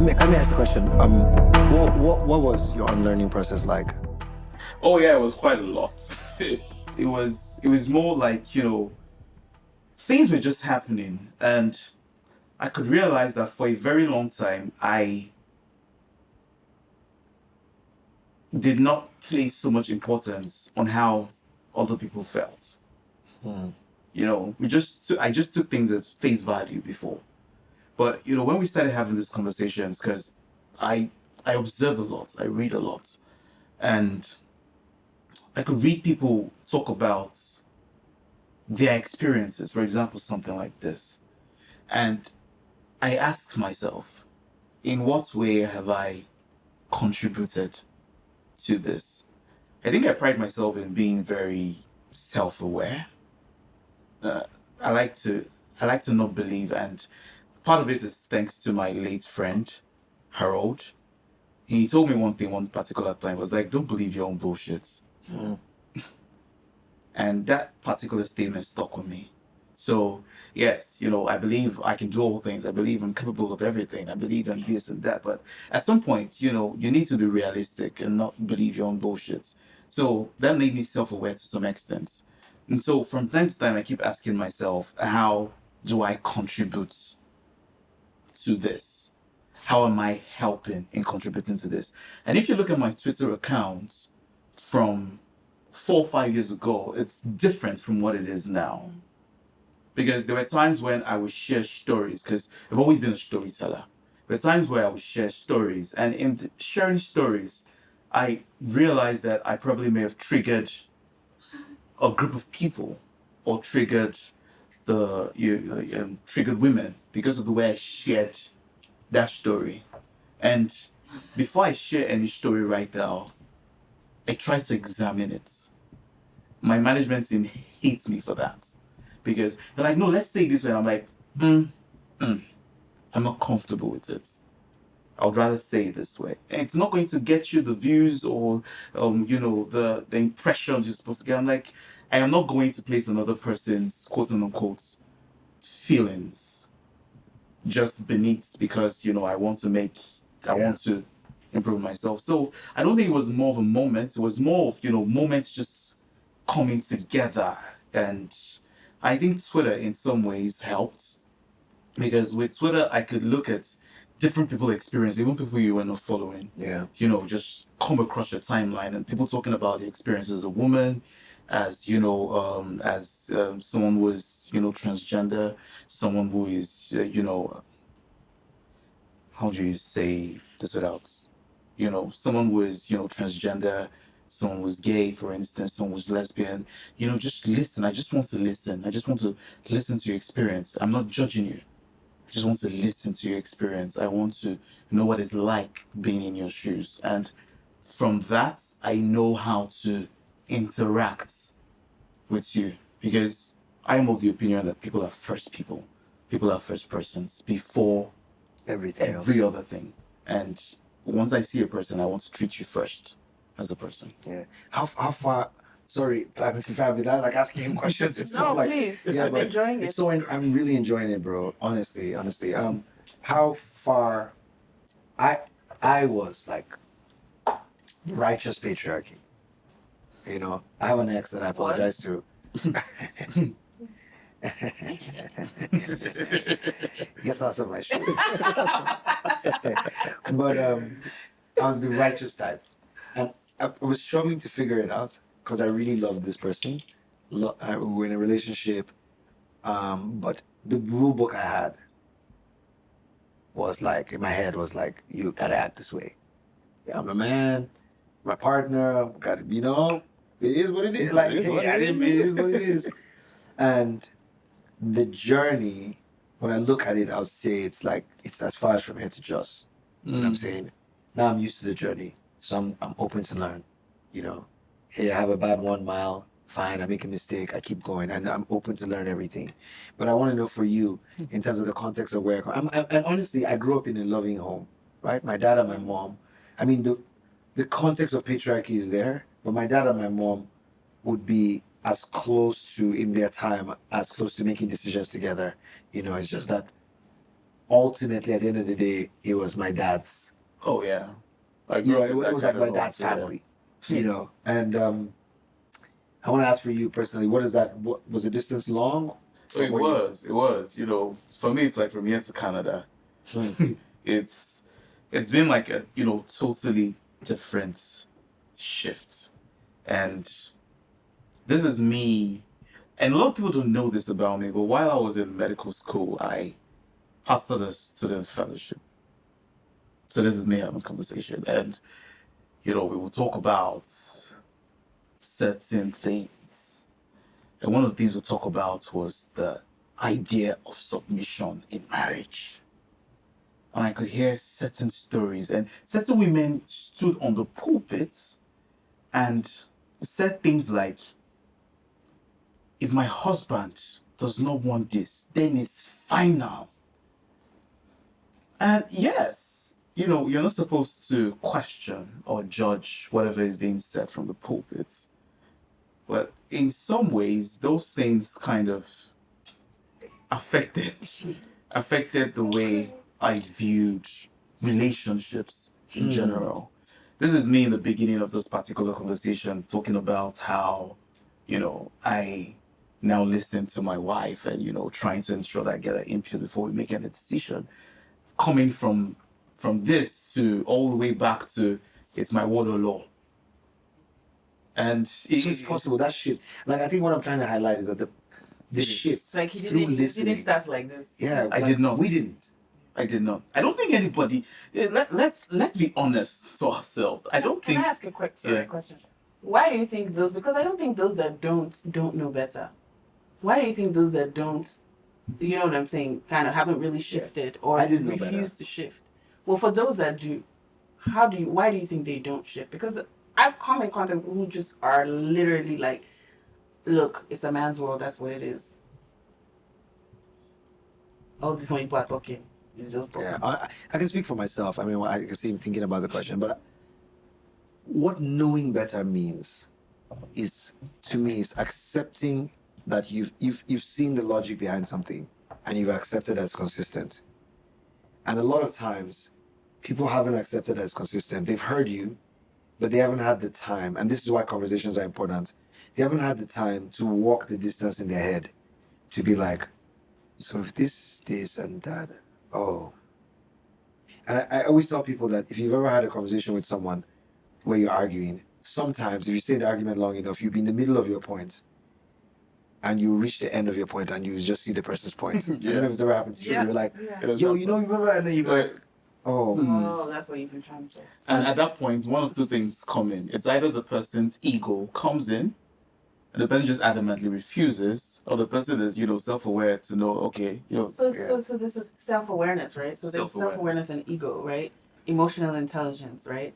let me ask a question. What was your unlearning process like? Oh yeah, it was quite a lot. It was more like, things were just happening, and I could realize that for a very long time I did not place so much importance on how other people felt. I just took things at face value before. But when we started having these conversations, because I I observe a lot, I read a lot, and I could read people talk about their experiences, for example, something like this. And I asked myself, in what way have I contributed to this? I think I pride myself in being very self-aware. Uh, I like to I like to not believe, and part of it is thanks to my late friend, Harold. He told me one thing one particular time, was like, don't believe your own bullshit. And that particular statement stuck with me. So, yes, I believe I can do all things. I believe I'm capable of everything. I believe in this and that. But at some point, you need to be realistic and not believe your own bullshit. So that made me self-aware to some extent. And so from time to time, I keep asking myself, how do I contribute to this? How am I helping in contributing to this? And if you look at my Twitter account from 4 or 5 years ago, it's different from what it is now. Because there were times when I would share stories, because I've always been a storyteller. There were times where I would share stories, and in sharing stories, I realized that I probably may have triggered a group of people, or triggered triggered women because of the way I shared that story. And before I share any story right now, I try to examine it. My management team hates me for that, because they're like, no, let's say it this way. I'm like, I'm not comfortable with it. I would rather say it this way. And it's not going to get you the views or, the impressions you're supposed to get. I'm like, I am not going to place another person's quote unquote feelings just beneath, because, I want to improve myself. So I don't think it was more of a moment. It was more of, moments just coming together. And I think Twitter in some ways helped, because with Twitter I could look at different people experience, even people you were not following. Yeah. Just come across your timeline and people talking about the experience as a woman, as someone who is transgender, someone who is how do you say this without someone who is transgender, someone who's gay, for instance, someone who's lesbian. Just listen. I just want to listen. I just want to listen to your experience. I'm not judging you. I just want to listen to your experience. I want to know what it's like being in your shoes. And from that, I know how to interact with you, because I'm of the opinion that people are first people. People are first persons before Everything else. every other thing. And once I see a person, I want to treat you first as a person. Yeah. How far? Sorry, if I'm like asking him questions. It's so like, please. yeah, I'm but enjoying it's it. so I'm really enjoying it, bro. Honestly. How far? I was like righteous patriarchy. I have an ex that I apologize to. Get out of my shoes. But I was the righteous type, and I was struggling to figure it out because I really loved this person. We were in a relationship, but the rule book I had was like, in my head was like, you gotta act this way. Yeah, I'm a man, my partner, got it is what it is. Like, it is what it is. And the journey, when I look at it, I would say it's as far as from here to just. That's what I'm saying. Now I'm used to the journey, so I'm open to learn. Hey, I have a bad 1 mile. Fine, I make a mistake. I keep going, and I'm open to learn everything. But I want to know for you, in terms of the context of where I come. And honestly, I grew up in a loving home, right? My dad and my mom. I mean, the context of patriarchy is there, but my dad and my mom would be as close to, in their time, as close to making decisions together. It's just that ultimately at the end of the day, it was my dad's. Oh yeah. You know, it was like my dad's family. You know, and I want to ask for you personally, what is that? What was the distance long? So it was. You know, for me, it's like from here to Canada. it's been like a totally different shift, and this is me. And a lot of people don't know this about me, but while I was in medical school, I pastored a student fellowship. So this is me having a conversation, and we will talk about certain things. And one of the things we talk about was the idea of submission in marriage. And I could hear certain stories, and certain women stood on the pulpit and said things like, if my husband does not want this, then it's final. And yes, you're not supposed to question or judge whatever is being said from the pulpit. But in some ways, those things kind of affected the way I viewed relationships in general. This is me in the beginning of this particular conversation talking about how, I now listen to my wife and, trying to ensure that I get her input before we make any decision. Coming from this to all the way back to it's my word or law. And it's possible that shit. Like I think what I'm trying to highlight is that the shit like he through listening. didn't start like this. Yeah, I did not. We didn't. I did not. I don't think anybody. Let's be honest to ourselves. I don't think. Can I ask a quick question? Why do you think those? Because I don't think those that don't know better. Why do you think those that don't, you know what I'm saying, kind of haven't really shifted or refused to shift? Well, for those that do, why do you think they don't shift? Because I've come in contact with people who just are literally like, look, it's a man's world, that's what it is. All this when people are talking, it's just talking. Yeah, I can speak for myself. I mean, I can see him thinking about the question, but what knowing better means is, to me, is accepting that you've seen the logic behind something and you've accepted as consistent. And a lot of times, people haven't accepted as consistent. They've heard you, but they haven't had the time. And this is why conversations are important. They haven't had the time to walk the distance in their head to be like, so if this and that, oh. And I always tell people that if you've ever had a conversation with someone where you're arguing, sometimes if you stay in the argument long enough, you'll be in the middle of your points and you reach the end of your point and you just see the person's point. I don't know if it's ever happened to you. You're like, yo, you remember? And then you're like, oh, that's what you've been trying to say. And at that point, one of two things come in. It's either the person's ego comes in, and the person just adamantly refuses, or the person is, self-aware to know, okay, So this is self-awareness, right? So there's self-awareness and ego, right? Emotional intelligence, right?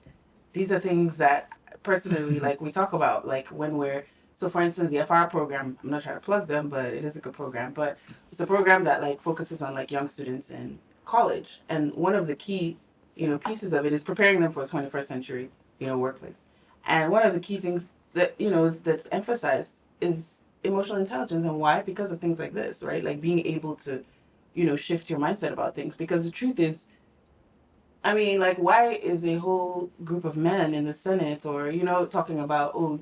These are things that personally, like we talk about, like when we're, so for instance, the FR program, I'm not trying to plug them, but it is a good program, but it's a program that like focuses on like young students in college. And one of the key, pieces of it is preparing them for a 21st century, workplace. And one of the key things that, that's emphasized is emotional intelligence. And why? Because of things like this, right? Like being able to, shift your mindset about things. Because the truth is, I mean, like, why is a whole group of men in the Senate or, talking about, oh,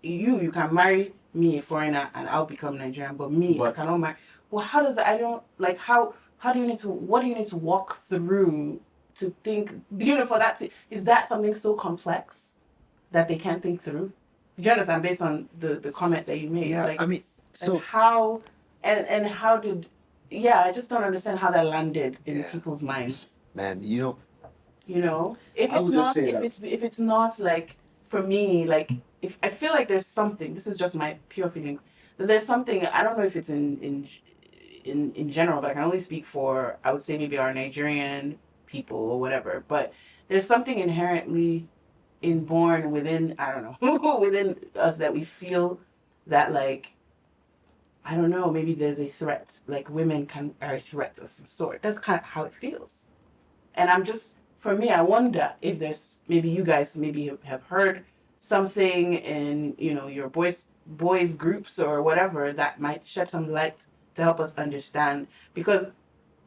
you can marry me, a foreigner, and I'll become Nigerian, but I cannot marry. Well, how does I don't, like, how do you need to, what do you need to walk through to think, for that to, is that something so complex that they can't think through? Do you understand, based on the comment that you made? Yeah, like, I mean, so. Like how, and how did, I just don't understand how that landed in people's minds. Man, if it's not like, for me, like, if I feel like there's something, this is just my pure feelings, that there's something, I don't know if it's in general, but I can only speak for, I would say maybe our Nigerian people or whatever, but there's something inherently inborn within, I don't know, within us that we feel that, like, I don't know, maybe there's a threat, like women are a threat of some sort. That's kind of how it feels. And I'm just, for me, I wonder if there's, maybe you guys maybe have heard something in, your boys groups or whatever that might shed some light to help us understand. Because,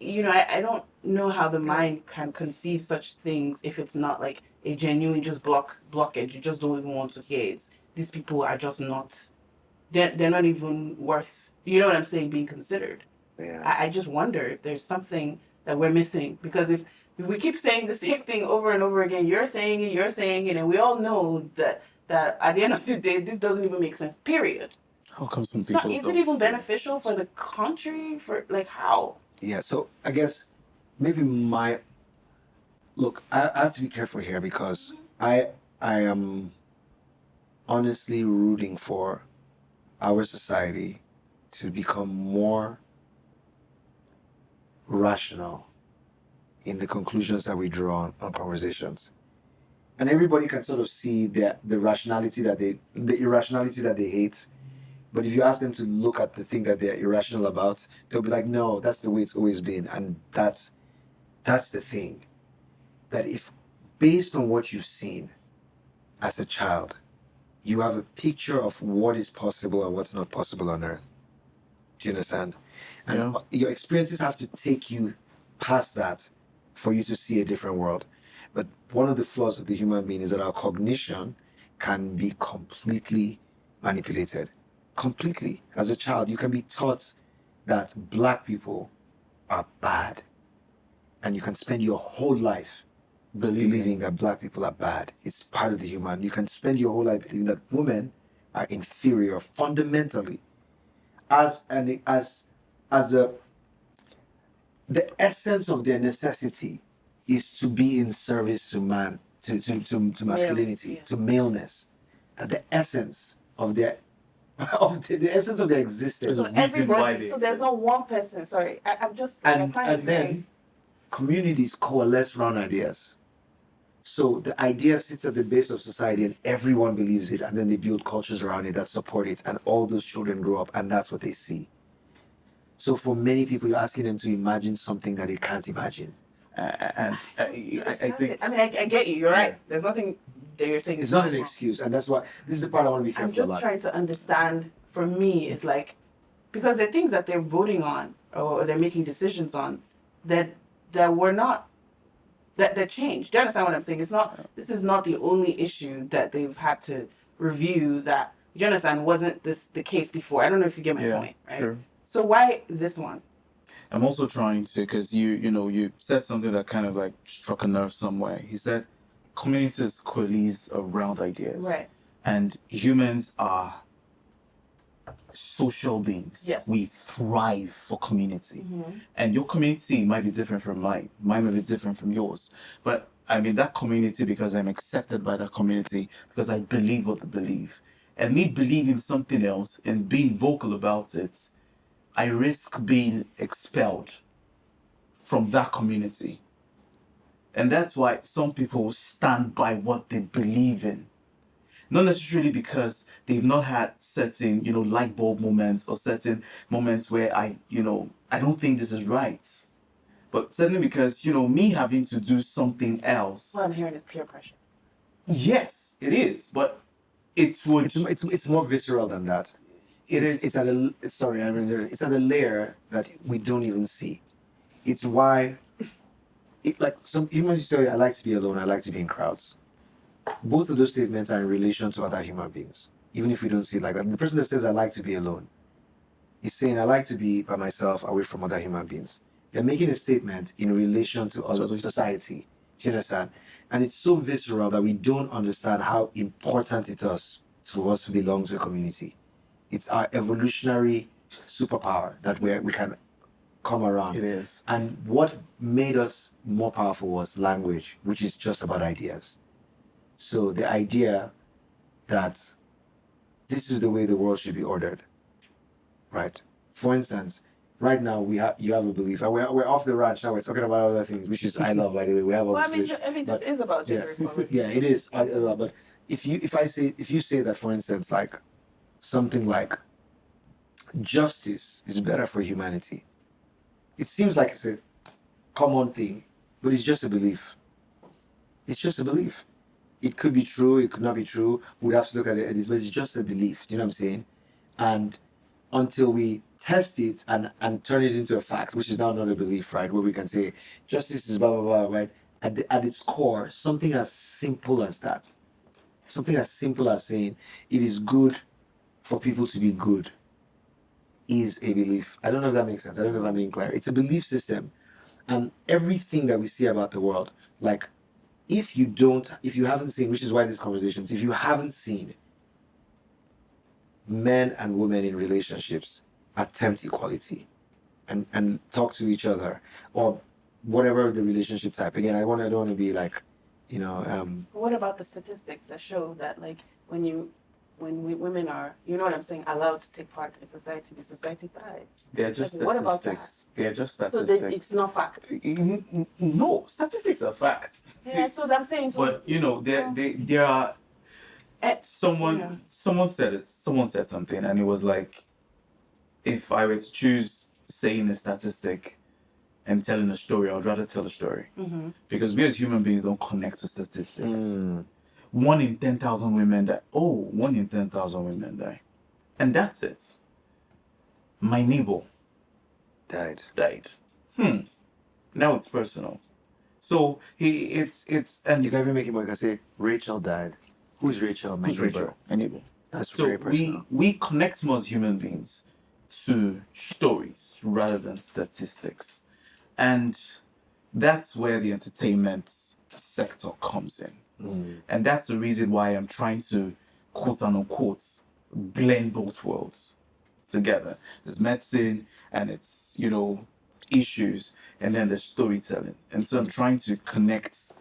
I don't know how the mind can conceive such things if it's not like a genuine just blockage. You just don't even want to hear it. These people are just not. They're not even worth. You know what I'm saying? Being considered. Yeah. I just wonder if there's something that we're missing, because if we keep saying the same thing over and over again, you're saying it, and we all know that at the end of the day, this doesn't even make sense. Period. How come some It's people not. Is don't it even see it? beneficial for the country? For like how? Yeah, so I guess maybe I have to be careful here because I am honestly rooting for our society to become more rational in the conclusions that we draw on conversations. And everybody can sort of see the irrationality that they hate. But if you ask them to look at the thing that they're irrational about, they'll be like, no, that's the way it's always been. And that's the thing. That if, based on what you've seen as a child, you have a picture of what is possible and what's not possible on Earth. Do you understand? And your experiences have to take you past that for you to see a different world. But one of the flaws of the human being is that our cognition can be completely manipulated. Completely. As a child, you can be taught that black people are bad. And you can spend your whole life believing that black people are bad. It's part of the human. You can spend your whole life believing that women are inferior fundamentally. The essence of their necessity is to be in service to man, to masculinity, to maleness. That the essence of their the essence of their existence. So everybody. So there's not one person. Sorry, I'm just. And then communities coalesce around ideas. So the idea sits at the base of society and everyone believes it, and then they build cultures around it that support it, and all those children grow up and that's what they see. So for many people, you're asking them to imagine something that they can't imagine. I think... I get you. You're right. There's nothing that you're saying. It's not an excuse, and that's why this is the part I want to be careful about. I'm just trying to understand. For me, it's like, because the things that they're voting on or they're making decisions on that were not that changed. Do you understand what I'm saying? It's not. This is not the only issue that they've had to review. That, do you understand, wasn't this the case before? I don't know if you get my point. Right? Sure. So why this one? I'm also trying to, because you said something that kind of like struck a nerve somewhere. He said communities coalesce around ideas. Right. And humans are social beings. Yes. We thrive for community. Mm-hmm. And your community might be different from mine. Mine might be different from yours. But I'm in that community because I'm accepted by that community, because I believe what I believe. And me believing something else and being vocal about it, I risk being expelled from that community. And that's why some people stand by what they believe in. Not necessarily because they've not had certain, light bulb moments or certain moments where I don't think this is right. But certainly because, me having to do something else. What I'm hearing is peer pressure. Yes, it is. But it's more visceral than that. It's at a layer that we don't even see. It's why, like some humans tell you, I like to be alone, I like to be in crowds. Both of those statements are in relation to other human beings, even if we don't see it like that. The person that says, I like to be alone, is saying, I like to be by myself, away from other human beings. They're making a statement in relation to other society. Do you understand? And it's so visceral that we don't understand how important it is for us to belong to a community. It's our evolutionary superpower that we can come around. It is. And what made us more powerful was language, which is just about ideas. So the idea that this is the way the world should be ordered, right? For instance, right now you have a belief. And we're off the ranch now. We're talking about other things, which is I love, by the way. We have all this. This is about gender equality. Yeah, it is. But if you say that, for instance, like something like justice is better for humanity, it seems like it's a common thing, but it's just a belief. It's just a belief. It could be true, it could not be true. We'd have to look at it, but it's just a belief. Do you know what I'm saying? And until we test it and turn it into a fact, which is now not a belief, right? Where we can say justice is blah blah blah, right? At its core, something as simple as that, something as simple as saying it is good for people to be good, is a belief. I don't know if that makes sense. I don't know if I'm being clear. It's a belief system, and everything that we see about the world, like if you haven't seen, which is why these conversations, if you haven't seen men and women in relationships attempt equality and talk to each other or whatever the relationship type. Again, I don't want to be like, What about the statistics that show that like women are, you know what I'm saying, allowed to take part in society, the society thrives? They're just Like, what about statistics. They're just So statistics. it's not fact. No, statistics are facts. Yeah, so I'm saying so. But there are someone said it. Someone said something, and it was like, if I were to choose saying a statistic and telling a story, I would rather tell a story because we as human beings don't connect to statistics. 1 in 10,000 women die. Oh, 1 in 10,000 women die, and that's it. My neighbor died. Now it's personal. So it's and You can even make it more. You can say Rachel died. Who's Rachel? My who's neighbor. Rachel? My neighbor. That's So very personal. we connect more as human beings to stories rather than statistics, and that's where the entertainment sector comes in. And that's the reason why I'm trying to, quote unquote, blend both worlds together. There's medicine and it's, issues, and then there's storytelling. And so I'm trying to connect,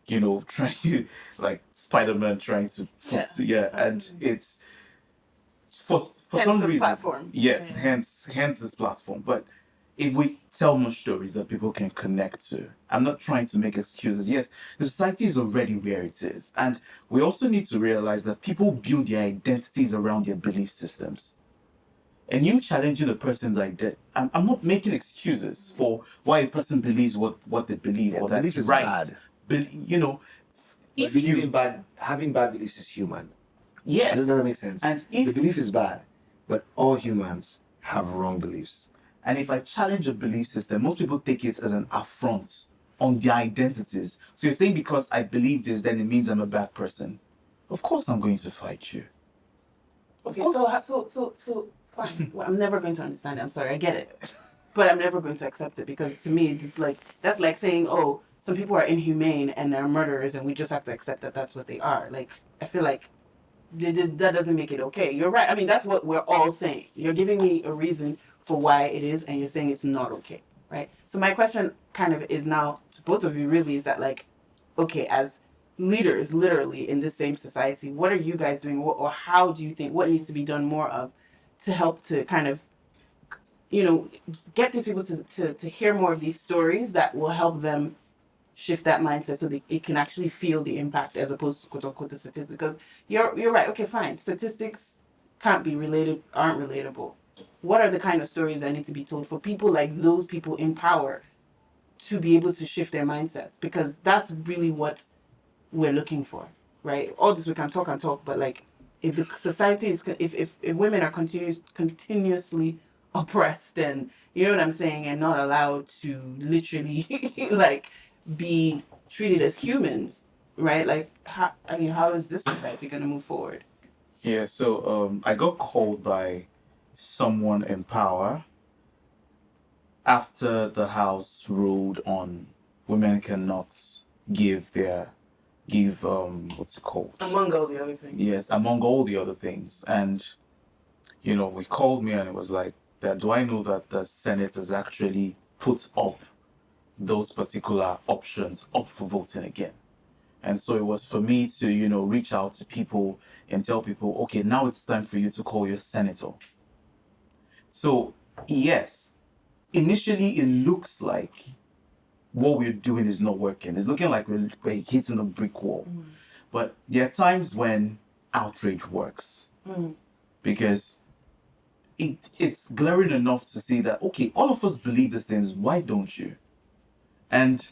trying to, like Spider-Man trying to put, and it's for Hence some this reason. platform. Yes, Yeah. hence this platform. But if we tell more stories that people can connect to, I'm not trying to make excuses. Yes, the society is already where it is. And we also need to realize that people build their identities around their belief systems. And you challenging a person's identity, I'm not making excuses for why a person believes what they believe or that's belief is right. bad. If Having bad beliefs is human. yes, I don't know if that makes sense. And The belief is bad, but all humans have wrong beliefs. And if I challenge a belief system, most people take it as an affront on their identities. So you're saying because I believe this, then it means I'm a bad person. Of course I'm going to fight you. Okay, so fine. Well, I'm never going to understand it. I'm sorry, I get it, but I'm never going to accept it because to me, it's like that's like saying, oh, some people are inhumane and they're murderers, and we just have to accept that that's what they are. Like I feel like that doesn't make it okay. You're right. I mean, that's what we're all saying. You're giving me a reason for why it is, and you're saying it's not okay, right? So my question kind of is now to both of you really is that like, okay, as leaders literally in this same society, what are you guys doing or how do you think what needs to be done more of to help to kind of get these people to hear more of these stories that will help them shift that mindset so that it can actually feel the impact as opposed to quote unquote the statistics, because you're right. Okay, fine, statistics aren't relatable. What are the kind of stories that need to be told for people like those people in power to be able to shift their mindsets? Because that's really what we're looking for, right? All this we can talk, but like if the society is if women are continuously oppressed and you know what I'm saying and not allowed to literally like be treated as humans, right? Like how is this society going to move forward? Yeah, so I got called by someone in power after the House ruled on women cannot give what's it called? Among all the other things. Yes, among all the other things. And we called me and it was like that, do I know that the Senate has actually put up those particular options up for voting again? And so it was for me to, reach out to people and tell people, okay, now it's time for you to call your senator. So, yes, initially it looks like what we're doing is not working. It's looking like we're hitting a brick wall. But there are times when outrage works. Because it's glaring enough to see that, okay, all of us believe these things, why don't you? And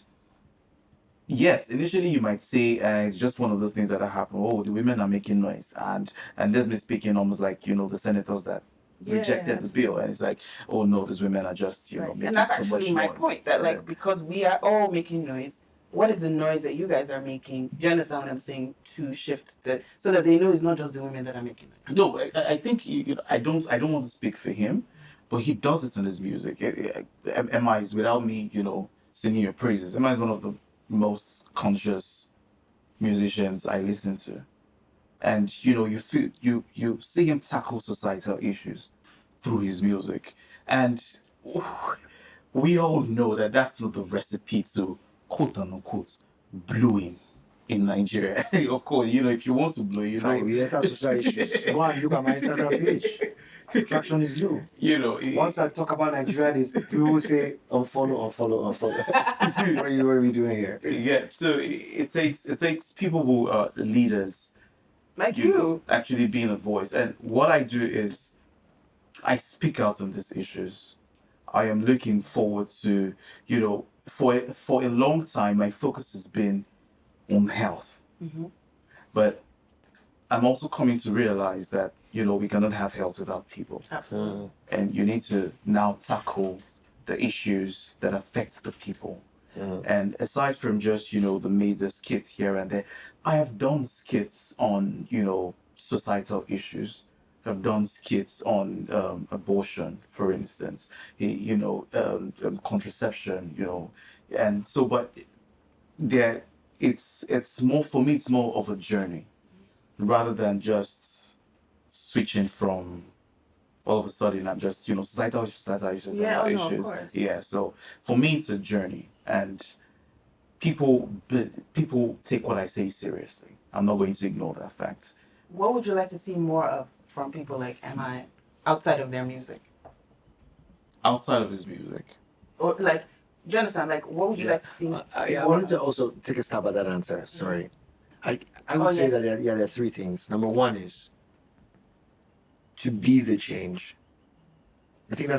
yes, initially you might say it's just one of those things that happen. Oh, the women are making noise, and there's me speaking almost like the senators that rejected the bill, and it's like, oh no, these women are just making and that's so much actually my noise. point, that like because we are all making noise, what is the noise that you guys are making? Do you understand what I'm saying? To shift to, so that they know it's not just the women that are making noise. No, I think I don't want to speak for him, but he does it in his music. M.I is, without me, singing your praises. M.I is one of the most conscious musicians I listen to, and you feel you see him tackle societal issues through his music, and we all know that that's not the recipe to quote unquote blowing in Nigeria. Of course, if you want to blow, Fine, we enter social issues. Go and look at my Instagram page. Traction is low. Once I talk about Nigeria, people will say unfollow. What are we doing here? Yeah, so it takes people who are leaders, like you actually being a voice. And what I do is I speak out on these issues. I am looking forward to, for a long time, my focus has been on health. But I'm also coming to realize that, we cannot have health without people. Absolutely. And you need to now tackle the issues that affect the people. And aside from just, the skits here and there, I have done skits on, societal issues. I've done skits on abortion, for instance, contraception, and so, but it's more, for me, it's more of a journey rather than just switching from all of a sudden I'm just, societal issues, Of course. Yeah, so for me, it's a journey, and people take what I say seriously. I'm not going to ignore that fact. What would you like to see more of from people like M.I outside of their music? Outside of his music? Or like, do you understand? Like, what would you like to see? I wanted to also take a stab at that answer. Sorry. I would say that there are three things. Number one is to be the change. I think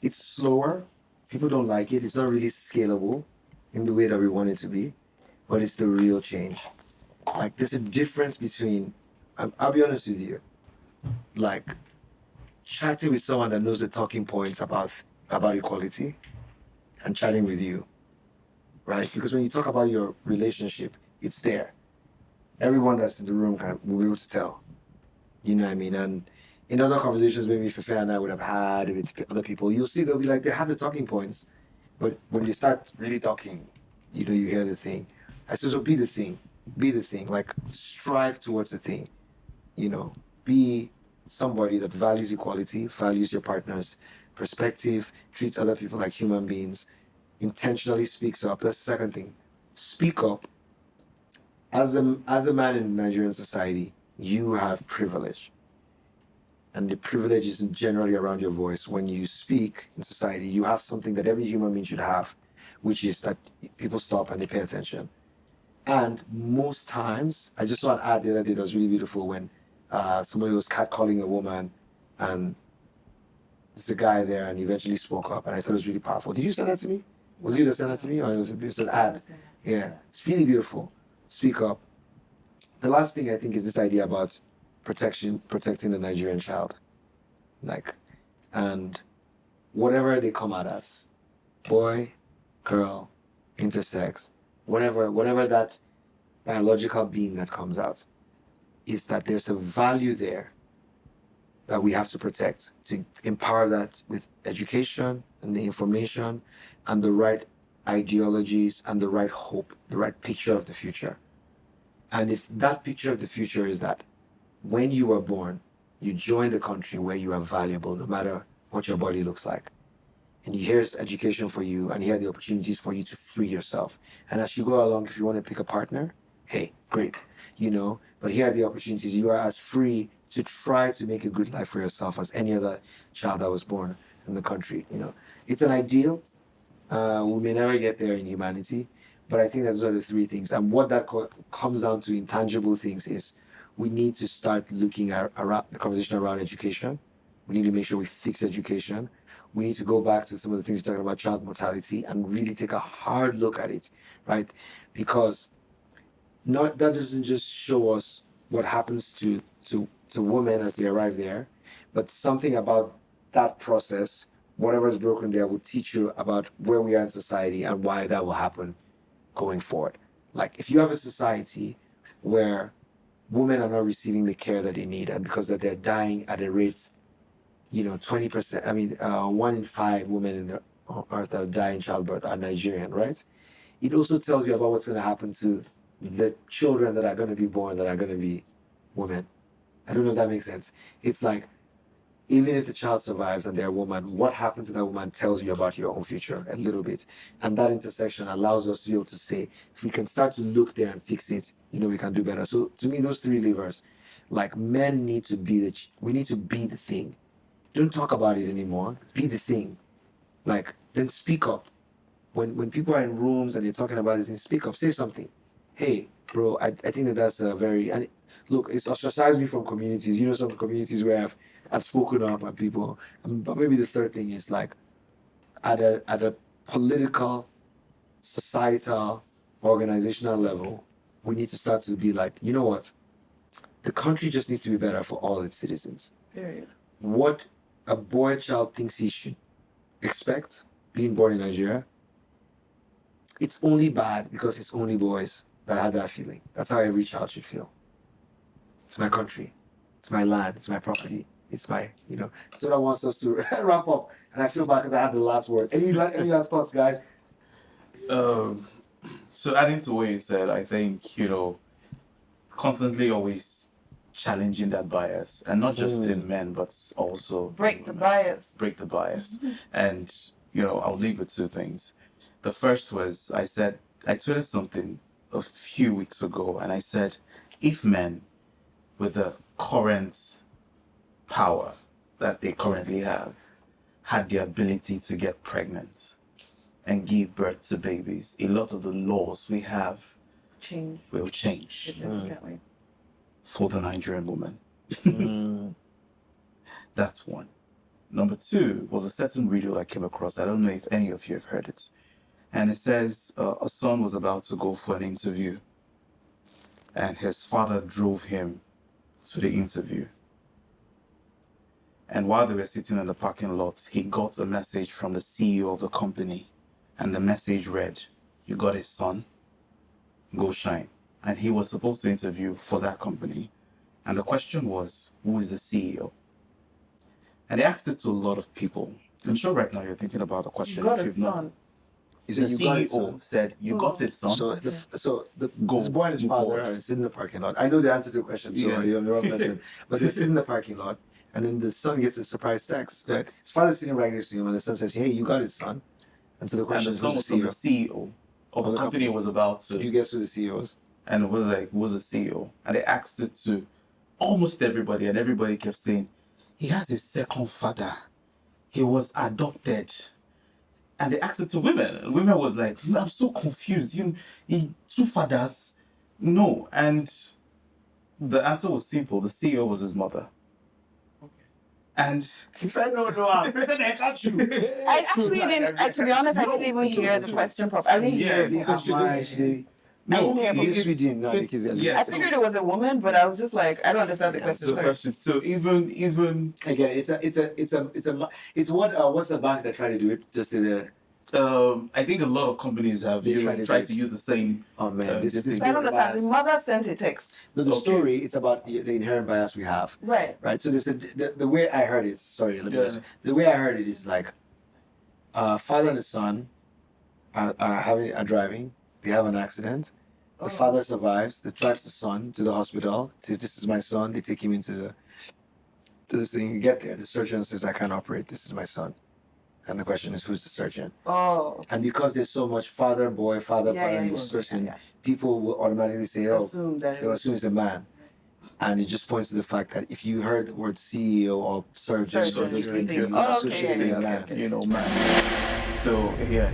it's slower. People don't like it. It's not really scalable in the way that we want it to be, but it's the real change. Like, there's a difference between, I'll be honest with you, like chatting with someone that knows the talking points about equality and chatting with you, right? Because when you talk about your relationship, it's there. Everyone that's in the room will be able to tell. You know what I mean? And in other conversations, maybe Fifehan and I would have had with other people, you'll see they'll be like, they have the talking points, but when they start really talking, you hear the thing. I said, so be the thing. Like, strive towards the thing. Be somebody that values equality, values your partner's perspective, treats other people like human beings, intentionally speaks up. That's the second thing. Speak up. As a man in Nigerian society, you have privilege. And the privilege is generally around your voice. When you speak in society, you have something that every human being should have, which is that people stop and they pay attention. And most times, I just saw an ad the other day that was really beautiful when somebody was catcalling a woman, and there's a guy there, and he eventually spoke up, and I thought it was really powerful. Did you send that to me? Was it you that sent that to me, or it was an ad? Yeah, it's really beautiful. Speak up. The last thing I think is this idea about protecting the Nigerian child, and whatever they come at us, boy, girl, intersex, whatever that biological being that comes out, is that there's a value there that we have to protect, to empower that with education and the information and the right ideologies and the right hope, the right picture of the future. And if that picture of the future is that when you were born, you joined a country where you are valuable no matter what your body looks like. And here's education for you, and here are the opportunities for you to free yourself. And as you go along, if you want to pick a partner, hey, great, but here are the opportunities. You are as free to try to make a good life for yourself as any other child that was born in the country. It's an ideal. We may never get there in humanity, but I think those are the three things. And what that comes down to, intangible things, is we need to start looking at the conversation around education. We need to make sure we fix education. We need to go back to some of the things you're talking about, child mortality, and really take a hard look at it, right? Because that doesn't just show us what happens to women as they arrive there, But something about that process, whatever is broken there, will teach you about where we are in society and why that will happen going forward. Like if you have a society where women are not receiving the care that they need, and because that they're dying at a rate, 20%. I mean, 1 in 5 women in the earth that die in childbirth are Nigerian, right? It also tells you about what's going to happen to the children that are going to be born that are going to be women. I don't know if that makes sense. It's like, even if the child survives and they're a woman, what happened to that woman tells you about your own future a little bit. And that intersection allows us to be able to say, if we can start to look there and fix it, we can do better. So to me, those 3 levers, like men need to be we need to be the thing. Don't talk about it anymore. Be the thing. Like, then speak up. When people are in rooms and they're talking about this, speak up, say something. Hey, bro, I think that's a very, and look, it's ostracized me from communities. Some communities where I've spoken up at people. But maybe the third thing is like, at a political, societal, organizational level, we need to start to be like, you know what? The country just needs to be better for all its citizens. Period. What a boy child thinks he should expect being born in Nigeria, it's only bad because it's only boys that had that feeling. That's how every child should feel. It's my country. It's my land. It's my property. It's my, So that wants us to wrap up. And I feel bad because I had the last word. Any last thoughts, guys? So adding to what you said, I think, constantly always challenging that bias, and not just in men, but also break the bias. Break the bias. And, I'll leave with 2 things. The first was, I tweeted something a few weeks ago, and I said, if men with the current power that they currently have had the ability to get pregnant and give birth to babies, a lot of the laws we have will change Significantly. for the Nigerian woman. That's one. Number 2 was a certain video I came across. I don't know if any of you have heard it. And it says a son was about to go for an interview, and his father drove him to the interview. And while they were sitting in the parking lot, he got a message from the CEO of the company. And the message read, "You got a son, go shine." And he was supposed to interview for that company. And the question was, who is the CEO? And they asked it to a lot of people. I'm sure right now you're thinking about the question. You got if a you've not. son. The CEO said, "You got it, son." So this boy and his father are sitting in the parking lot. I know the answer to the question, so you're the wrong person. But they're sitting in the parking lot, and then the son gets a surprise text. Right? His father's sitting right next to him, and the son says, "Hey, you got it, son." And so the question is, son was from the CEO of the company was about to. Did you guess who the CEO is? And it was like, who was the CEO? And they asked it to almost everybody, and everybody kept saying, he has a second father. He was adopted. And they asked it to women. And women was like, I'm so confused. 2 fathers? No. And the answer was simple. The CEO was his mother. Okay. And I actually didn't, to be honest, I didn't even hear the question properly. I didn't hear it. Yes, we did. No, I figured it was a woman, but I was just like, I don't understand the question. So even again, it's what's the bank that tried to do it? Just in the. I think a lot of companies have tried to use the same. Oh man, this I don't understand. The mother sent a text. No, the story, it's about the inherent bias we have. Right. Right. So the way I heard it. Sorry, the way I heard it is like, father and the son are driving. They have an accident. The father survives. They tracks the son to the hospital. Says, "This is my son." They take him into this thing. You get there. The surgeon says, "I can't operate. This is my son." And the question is, who's the surgeon? Oh. And because there's so much father, and this person, people will automatically say, they'll assume it's a man. And it just points to the fact that if you heard the word CEO or surgeon or those things, you associate it with a man. Man. So, yeah.